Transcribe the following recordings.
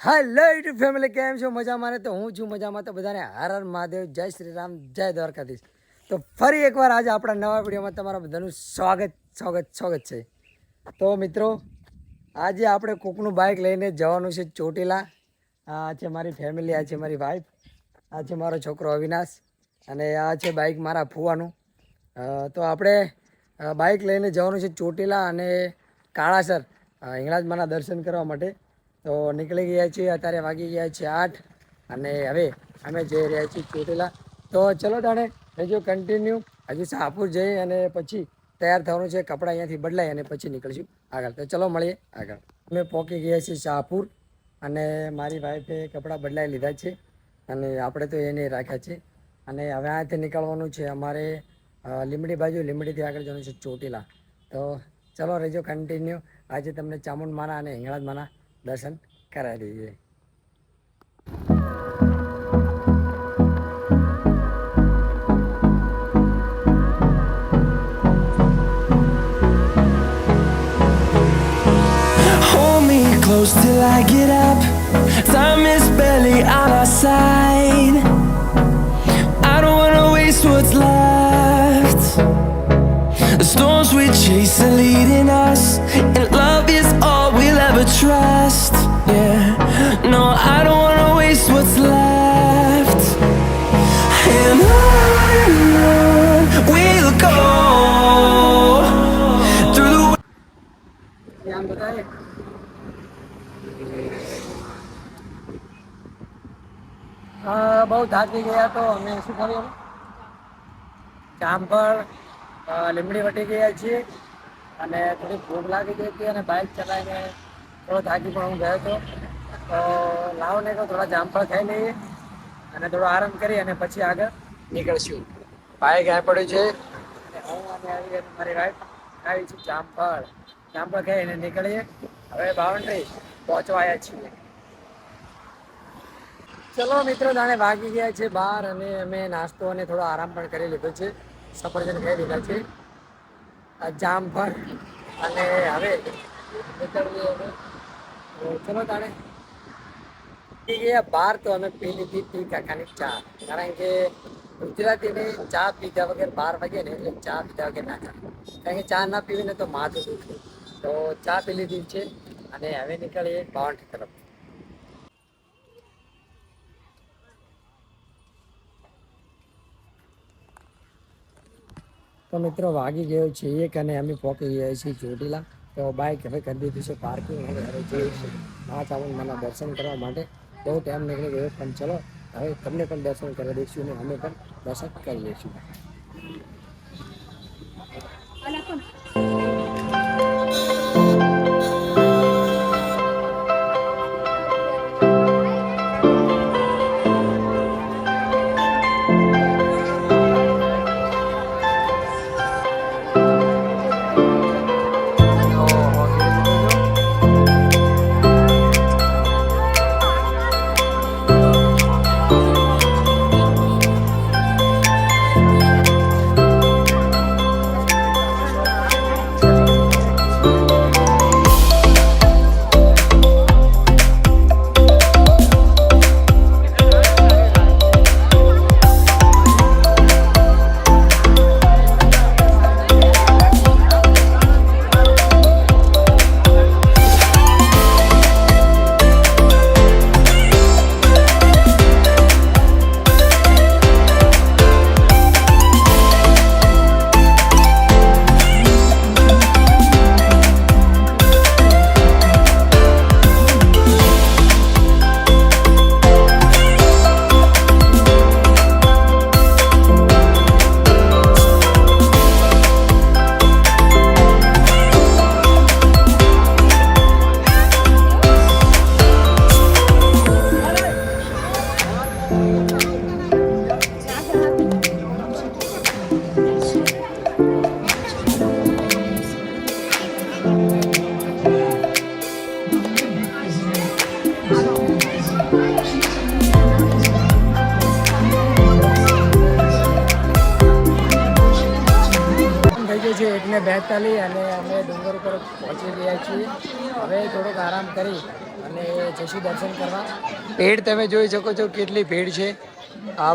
Hello YouTube family, કેમ છો? મજામાં ને? તો હું છું મજામાં. તો બધાને હર હર મહાદેવ, જય શ્રી રામ, જય દ્વારકાધીશ. તો ફરી એકવાર આજે આપણા નવા વિડીયોમાં તમારા બધાનું સ્વાગત છે. તો મિત્રો, આજે આપણે કોકનું બાઇક લઈને જવાનું છે ચોટીલા. આ છે મારી ફેમિલી, આ છે મારી વાઈફ, આ છે મારો છોકરો અવિનાશ અને આ છે બાઇક મારા ફુવાનું. તો આપણે બાઇક લઈને જવાનું છે ચોટીલા અને કાળાસર હિંગળાજમાના દર્શન કરવા માટે. તો નીકળી ગયા છીએ, અત્યારે વાગી ગયા છે 8 અને હવે અમે જઈ રહ્યા છીએ ચોટીલા. તો ચલો તાણે રહેજો કન્ટિન્યુ. હજુ શાહપુર જઈ અને પછી તૈયાર થવાનું છે, કપડાં અહીંયાથી બદલાઈ અને પછી નીકળીશું આગળ. તો ચલો મળીએ આગળ. અમે પહોંચી ગયા છીએ શાહપુર અને મારી વાઈફે કપડાં બદલાઈ લીધા છે અને આપણે તો એને રાખ્યા છે. અને હવે અહીંયાથી નીકળવાનું છે અમારે લીંબડી બાજુ. લીંબડીથી આગળ જવાનું છે ચોટીલા. તો ચલો રહેજો કન્ટિન્યુ. આજે તમને ચામુંડમાના અને હિંગળાજમાના દર્શન કરાવી દઈએ. Hold me close till I get up. Time is barely on our side. I don't wanna waste what's left. The storms we chase are leading us, and love is all we'll ever trust. Yeah, no, I don't wanna waste what's left. And on we'll go through the બહુ થાકી ગયા તો અમે શું કર્યું, જામફળ લીમડી વટી ગયા છીએ અને થોડી ભૂખ લાગી ગઈ હતી અને બાઇક ચલાવીને થોડો થાકી પણ હું ગયો હતો. તો લાવો ને તો થોડા જામફળ ખાઈ લઈએ અને થોડો આરામ કરી અને પછી આગળ નીકળશું. બાઇક આ પડ્યું છે અને હું અને આવી મારી વાઈફ ખાઈ છું જામફળ ખાઈને નીકળીએ. હવે બાઉન્ડ્રી પહોંચવા આવ્યા છીએ. ચલો મિત્રો, જાણે વાગી ગયા છે 12 અને અમે નાસ્તો અને થોડો આરામ પણ કરી લીધો છે. સફરજન ખાઈ લીધા છે, જામફળ અને હવે નીકળીએ અમે. ચલો તાણે ગયા 12 તો અમે પી લીધી હતી કાકાની ચા. કારણ કે ગુજરાતીની ચા પીધા વગર 12 વાગે ને એટલે ચા પીધા વગર ના ચાલે. કારણ કે ચા ના પીવીને તો માથું દુખે. તો ચા પી લીધી છે અને હવે નીકળીએ બાઉન્ડ્રી તરફ. તો મિત્રો વાગી ગયો છે 1 અને અમે પહોંચી ગયા છીએ ચોટીલા. તો બાઇક હવે કરી દીધું છે પાર્કિંગ અને હવે જઈશું ચામુંડમાના દર્શન કરવા માટે. બહુ ટાઈમ નીકળી ગયો પણ ચલો હવે તમને પણ દર્શન કરી દઈશું અને અમે પણ દર્શન કરી લઈશું. 3:42 અને અમે ડુંગર ઉપર પહોંચી ગયા છીએ. હવે થોડોક આરામ કરી અને જઈશું દર્શન કરવા. ભીડ તમે જોઈ શકો છો કેટલી ભીડ છે.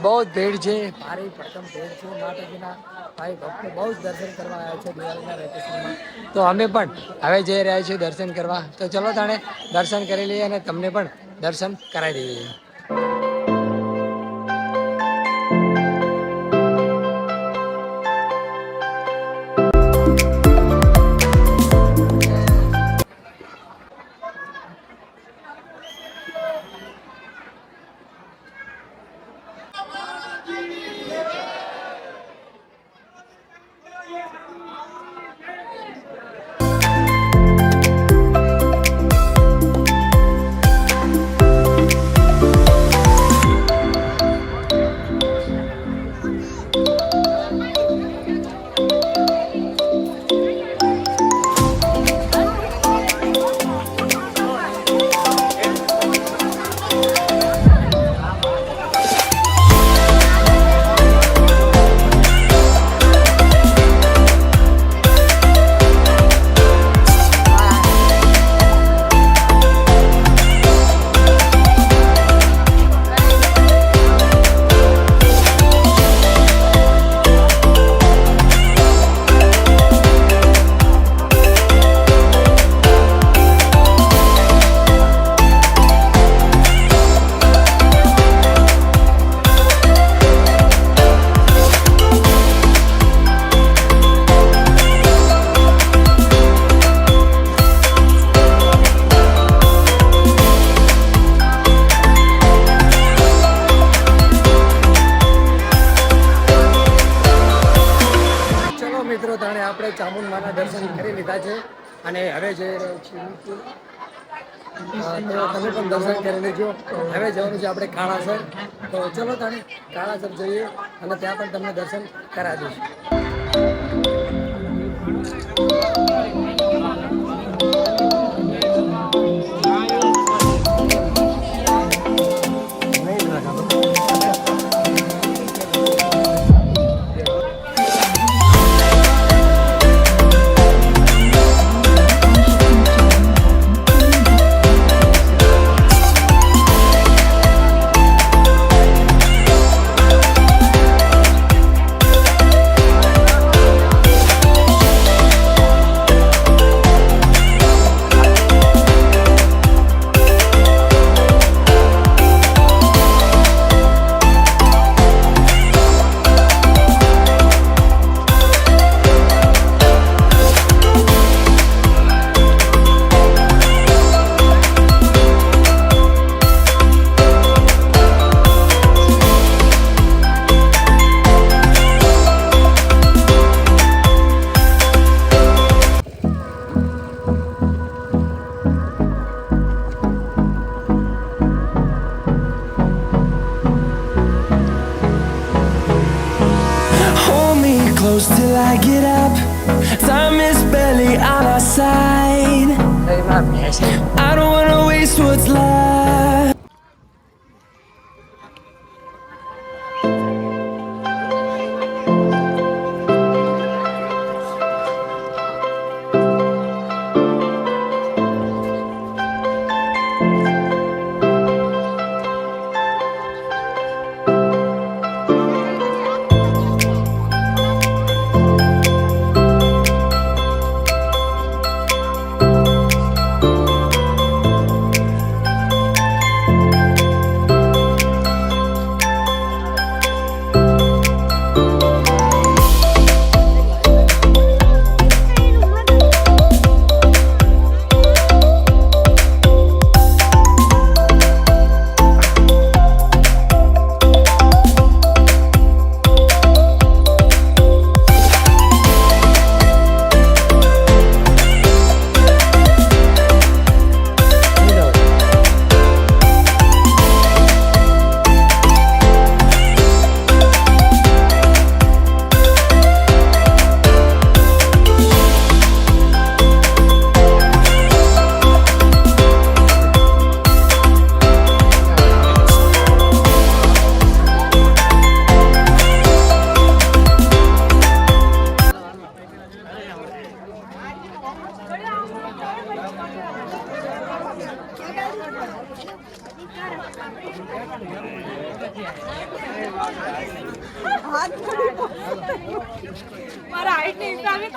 બહુ જ ભીડ છે, ભારે ભરકમ ભીડ છે. માતાજીના ભાઈ ભક્તો બહુ જ દર્શન કરવા આવ્યા છે દિવાળીના વેકેશનમાં. તો અમે પણ હવે જઈ રહ્યા છીએ દર્શન કરવા. તો ચલો તાણે દર્શન કરી લઈએ અને તમને પણ દર્શન કરાવી દઈએ. મિત્રો તાણે આપણે ચામુંડમાના દર્શન કરી લીધા છે અને હવે જઈ રહ્યો છીએ નીચે. તો તમે પણ દર્શન કરી લેજો. હવે જવાનું છે આપણે કાળાસર. તો ચલો તાણે કાળાસર જઈએ અને ત્યાં પણ તમને દર્શન કરાવી દઈશું. Close till I get up. Time is barely on our side. I don't wanna waste what's left. મારા હાઈટ ની હિસાબે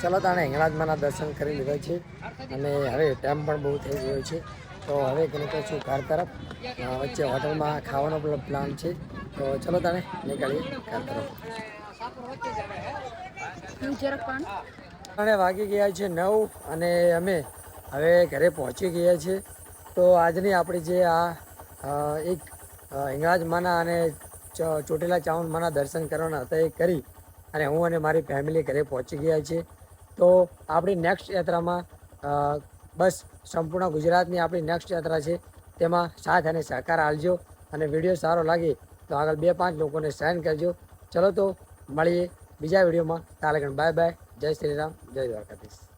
ચલો તાણે હિંગળાજમાના દર્શન કરી લીધા છે અને હવે ટાઈમ પણ બહુ થઈ ગયો છે તો હવે નીકળું છું ઘર તરફ વચ્ચે હોટલમાં ખાવાનો પ્લાન છે તો ચલો તાણે નીકળીએ ઘર તરફ અને વાગી ગયા છે 9 અને અમે હવે ઘરે પહોંચી ગયા છીએ તો આજની આપણી જે આ એક હિંગળાજમાના અને ચોટીલા ચામુંડમાના દર્શન કરવાના હતા એ કરી અને હું અને મારી ફેમિલી ઘરે પહોંચી ગયા છીએ તો આપણી નેક્સ્ટ યાત્રામાં બસ સંપૂર્ણ ગુજરાતની આપણી નેક્સ્ટ યાત્રા છે તેમાં સાથ અને સહકાર આપજો અને વિડીયો સારો લાગે તો આગળ 2-5 લોકોને શેર કરજો ચલો તો મળીએ બીજા વિડીયોમાં તાલગણ બાય બાય જય શ્રી રામ જય દ્વારકાધીશ.